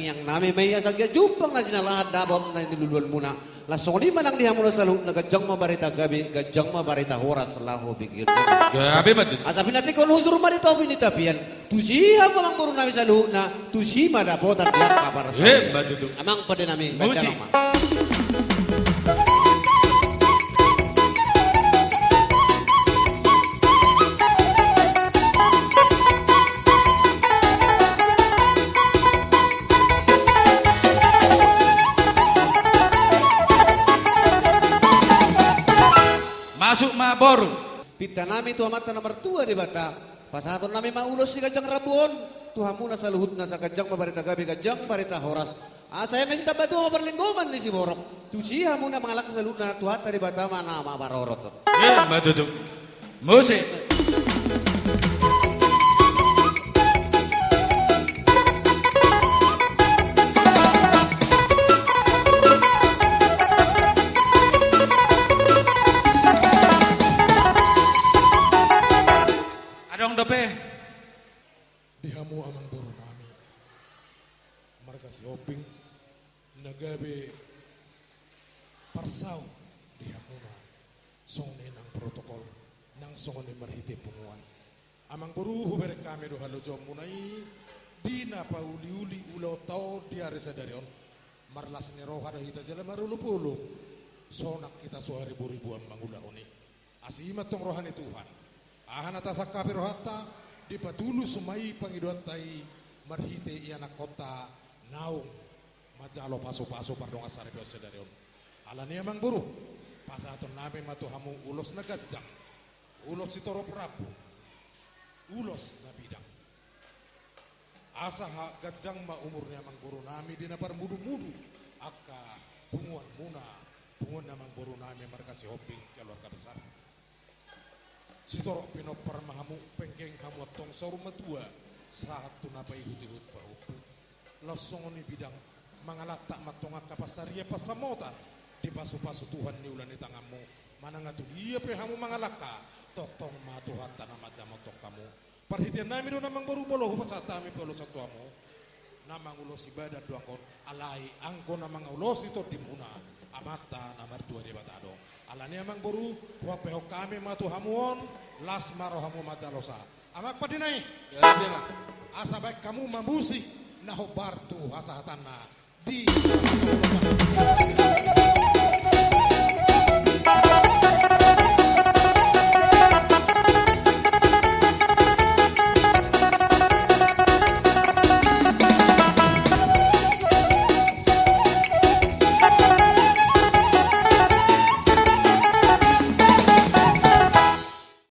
yang nami may asagya jumpang na sinalahat dabot na niluluan muna. Lasong di manang diha muna sa luhut na gajang mabarita gabi, gajang mabarita horas laho bigir. Gabi ba dun? Asabi natin kung husur marito pinitapian, tusiha mo lang muro namin sa luhut na tusima na po at diyan kabar sa Ba dun? amang pwede namin. Musik. Masuk mabor. Pita namin tuha mata na martua di bata. Pasaton namin maulos si Gajang Rabon. Tuha muna sa luhut na sa Gajang mabarita gabi, Gajang mabarita horas. Saya may sita batu maperlinggoman ni si Borok. Tusiha muna mga laki sa luhut na tuha tadi bata mana mabarorot. Ba dun? Musik. Adong dope. Dihamu amang boro nami. Marga si Oping nagabi parsaw dihamu na songne ng protokol ng songne marhite punguan. Amang boro huber kami do halo jom munai di na pauli-uli ulo tao diare sa darion. Marlas ni roha da hita jala marulupulo. Sonak kita so ribu-ribu ang mangulahoni. Asimat tong rohani Tuhan. Ahan atas kapir hatta di patulu sumai pangiduan tai marhite iana kota naung majalo paso-paso pardong asari pios sedarion. Alani amang buru pasaton namin matuhamu ulos na gajang ulos si Toro Prabu ulos na bidang asa ha gajang ma umurnya amang buru nami di napar mudu-mudu akka punguan muna punguan amang buru nami markasi hoping keluarga besar. Si Toro pinopar mahamu pengkeng kamu tong soruma tua satu napai hutihut paupu lasong ni bidang mangalata matonga kapasaria pasamota di pasu-pasu Tuhan ni ulan di tanganmu mana ngatu dia pehamu mangalaka totong matuhat tanah macam otong kamu perhitian nami do namang baru bolo pasatami polo satuamu namang ulos ibadat duakon alai angko namang ulos itu dimuna amata namar tua di batado alani amang baru wapeho kami matu hamuon las marohamu macalosa amak padinai asa baik kamu mamusik naho bartu hasahatana di